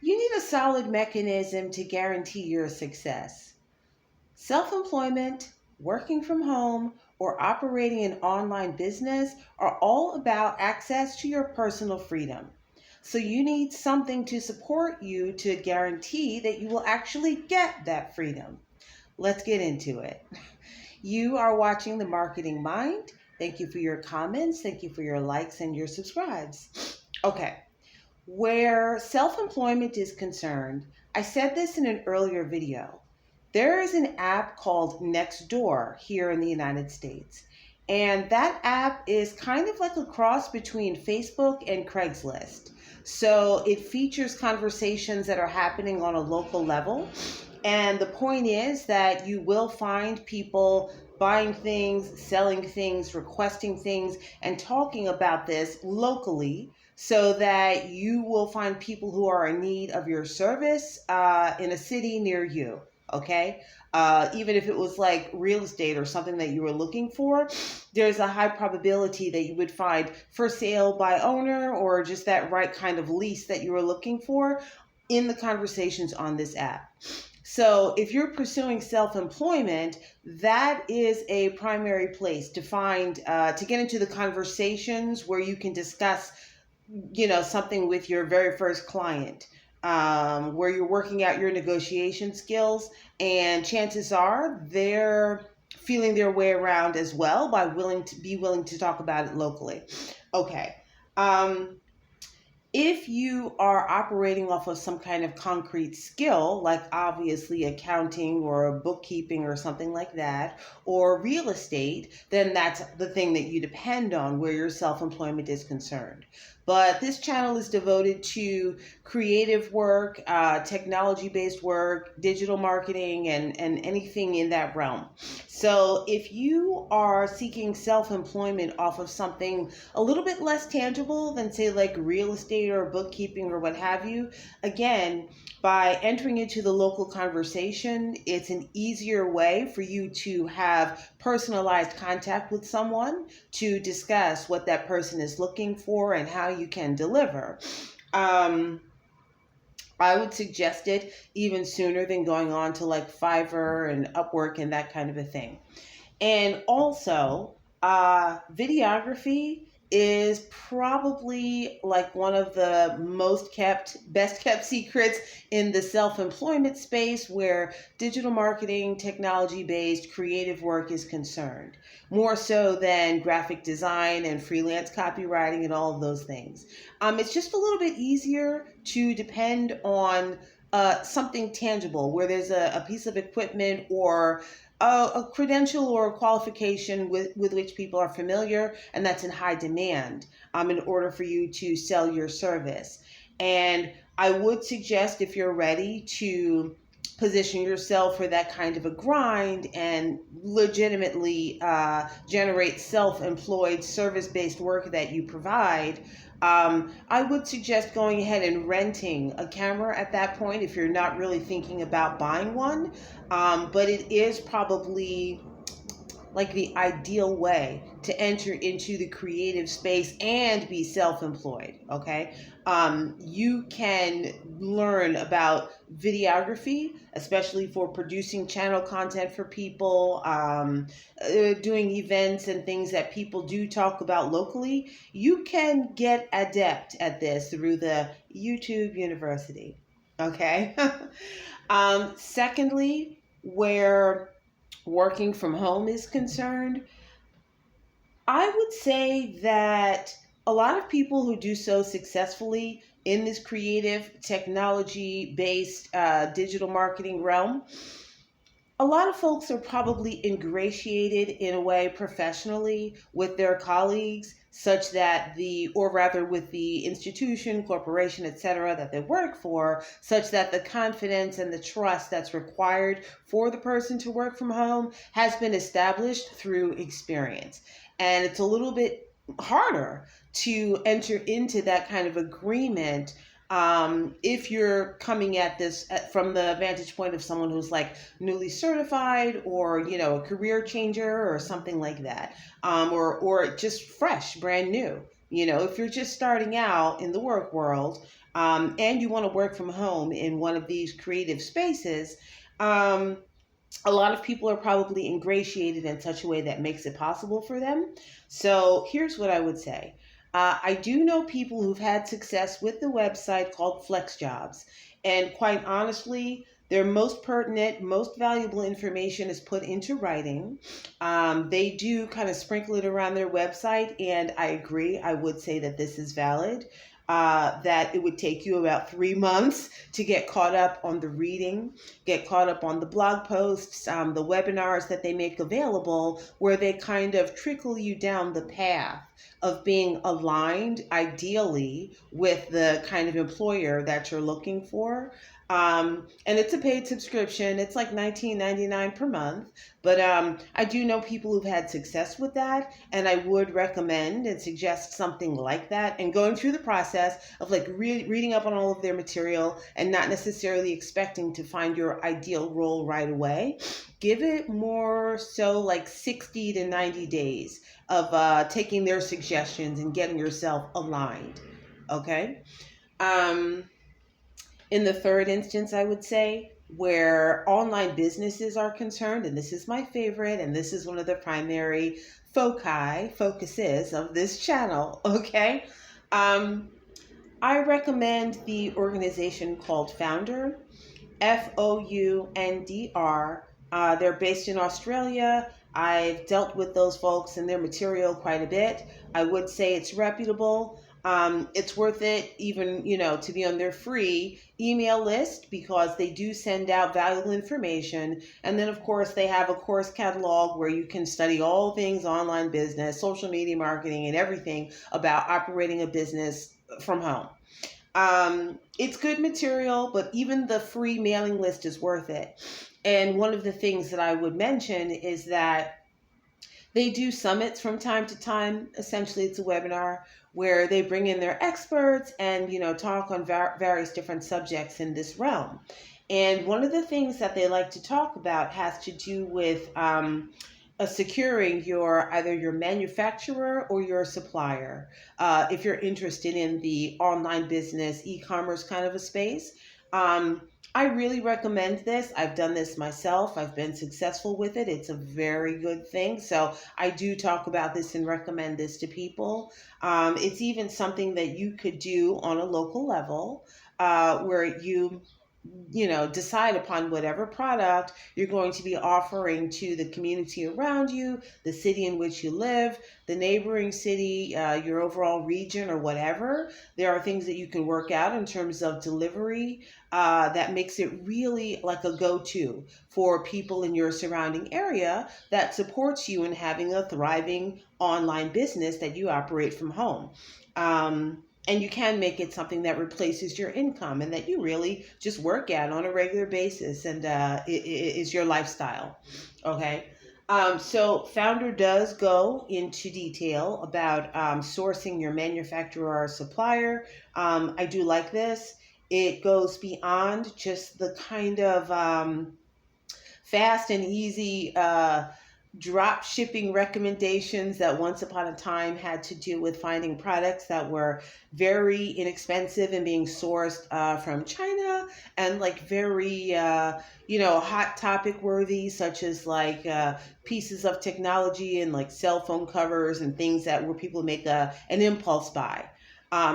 You need a solid mechanism to guarantee your success. Self-employment, working from home, or operating an online business are all about access to your personal freedom. So you need something to support you to guarantee that you will actually get that freedom. Let's get into it. You are watching The Marketing Mind. Thank you for your comments. Thank you for your likes and your subscribes. Okay, where self-employment is concerned, I said this in an earlier video. There is an app called Nextdoor here in the United States. And that app is kind of like a cross between Facebook and Craigslist. So it features conversations that are happening on a local level. And the point is that you will find people buying things, selling things, requesting things, and talking about this locally so that you will find people who are in need of your service in a city near you. Okay. Even if it was like real estate or something that you were looking for, there's a high probability that you would find for sale by owner or just that right kind of lease that you were looking for in the conversations on this app. So if you're pursuing self-employment, that is a primary place to find, to get into the conversations where you can discuss, something with your very first client, where you're working out your negotiation skills, and chances are they're feeling their way around as well by willing to talk about it locally. Okay. If you are operating off of some kind of concrete skill, like obviously accounting or bookkeeping or something like that, or real estate, then that's the thing that you depend on where your self-employment is concerned. But this channel is devoted to creative work, technology-based work, digital marketing, and anything in that realm. So if you are seeking self-employment off of something a little bit less tangible than, say, like real estate or bookkeeping or what have you, again, by entering into the local conversation, it's an easier way for you to have personalized contact with someone to discuss what that person is looking for and how you can deliver. I would suggest it even sooner than going on to like Fiverr and Upwork and that kind of a thing. And also, videography is probably like one of the best kept secrets in the self-employment space where digital marketing, technology-based creative work is concerned, more so than graphic design and freelance copywriting and all of those things. It's just a little bit easier to depend on something tangible where there's a piece of equipment or a credential or a qualification with which people are familiar, and that's in high demand in order for you to sell your service. And I would suggest, if you're ready to position yourself for that kind of a grind and legitimately generate self-employed service-based work that you provide, I would suggest going ahead and renting a camera at that point if you're not really thinking about buying one. But it is probably like the ideal way to enter into the creative space and be self-employed, okay? You can learn about videography, especially for producing channel content for people, doing events and things that people do talk about locally. You can get adept at this through the YouTube University, okay? Secondly, where working from home is concerned, I would say that a lot of people who do so successfully in this creative technology-based digital marketing realm, a lot of folks are probably ingratiated in a way professionally with their colleagues, such that with the institution, corporation, etc., that they work for, such that the confidence and the trust that's required for the person to work from home has been established through experience. And it's a little bit harder to enter into that kind of agreement if you're coming at this from the vantage point of someone who's like newly certified or, a career changer or something like that, or just fresh, brand new. If you're just starting out in the work world, and you want to work from home in one of these creative spaces, um, a lot of people are probably ingratiated in such a way that makes it possible for them. So here's what I would say. I do know people who've had success with the website called Flex Jobs. And quite honestly, their most pertinent, most valuable information is put into writing. They do kind of sprinkle it around their website, and I agree. I would say that this is valid. That it would take you about 3 months to get caught up on the reading, get caught up on the blog posts, the webinars that they make available, where they kind of trickle you down the path of being aligned, ideally, with the kind of employer that you're looking for. And it's a paid subscription. It's like $19.99 per month. But I do know people who've had success with that, and I would recommend and suggest something like that. And going through the process of like reading up on all of their material and not necessarily expecting to find your ideal role right away. Give it more so like 60 to 90 days of taking their suggestions and getting yourself aligned. Okay. Um, in the third instance, I would say, where online businesses are concerned, and this is my favorite, and this is one of the primary focuses of this channel, okay? Um, I recommend the organization called Founder, Foundr. They're based in Australia. I've dealt with those folks and their material quite a bit. I would say it's reputable. It's worth it even, to be on their free email list because they do send out valuable information. And then, of course, they have a course catalog where you can study all things online business, social media marketing, and everything about operating a business from home. It's good material, but even the free mailing list is worth it. And one of the things that I would mention is that they do summits from time to time. Essentially, it's a webinar where they bring in their experts and, talk on various different subjects in this realm. And one of the things that they like to talk about has to do with securing either your manufacturer or your supplier. If you're interested in the online business, e-commerce kind of a space, I really recommend this. I've done this myself. I've been successful with it. It's a very good thing. So I do talk about this and recommend this to people. It's even something that you could do on a local level, where decide upon whatever product you're going to be offering to the community around you, the city in which you live, the neighboring city, your overall region, or whatever. There are things that you can work out in terms of delivery that makes it really like a go-to for people in your surrounding area that supports you in having a thriving online business that you operate from home. And you can make it something that replaces your income and that you really just work at on a regular basis, and it is your lifestyle. Okay. So Founder does go into detail about sourcing your manufacturer or supplier. I do like this. It goes beyond just the kind of fast and easy drop shipping recommendations that once upon a time had to do with finding products that were very inexpensive and being sourced from China, and like very hot topic worthy, such as like pieces of technology and like cell phone covers and things that where people make an impulse buy.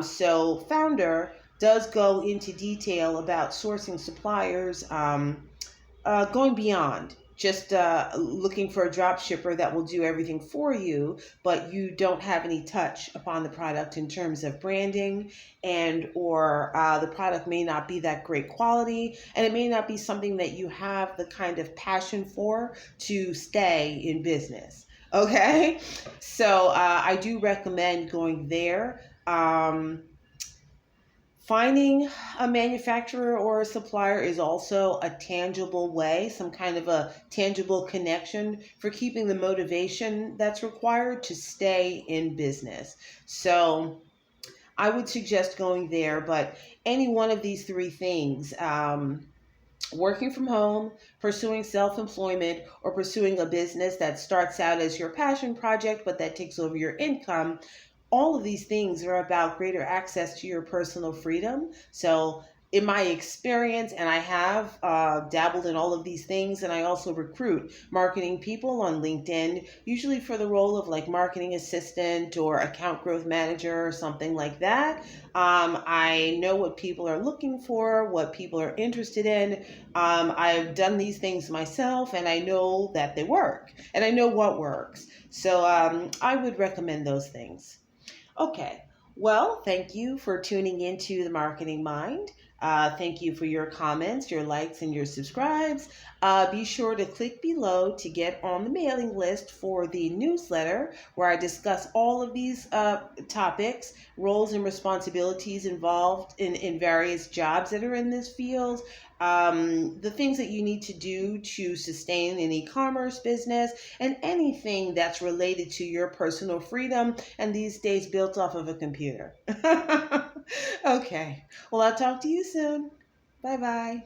So Founder does go into detail about sourcing suppliers, going beyond just looking for a drop shipper that will do everything for you, but you don't have any touch upon the product in terms of branding, and or the product may not be that great quality, and it may not be something that you have the kind of passion for to stay in business. Okay, so I do recommend going there. Finding a manufacturer or a supplier is also a tangible way, some kind of a tangible connection for keeping the motivation that's required to stay in business. So I would suggest going there, but any one of these three things, working from home, pursuing self-employment, or pursuing a business that starts out as your passion project, but that takes over your income, all of these things are about greater access to your personal freedom. So, in my experience, and I have dabbled in all of these things, and I also recruit marketing people on LinkedIn, usually for the role of like marketing assistant or account growth manager or something like that. I know what people are looking for, what people are interested in. I've done these things myself, and I know that they work, and I know what works. So I would recommend those things. Okay. Well, thank you for tuning into the Marketing Mind. Thank you for your comments, your likes, and your subscribes. Be sure to click below to get on the mailing list for the newsletter where I discuss all of these topics, roles and responsibilities involved in various jobs that are in this field, the things that you need to do to sustain an e-commerce business, and anything that's related to your personal freedom and these days built off of a computer. Okay. Well, I'll talk to you soon. Bye bye.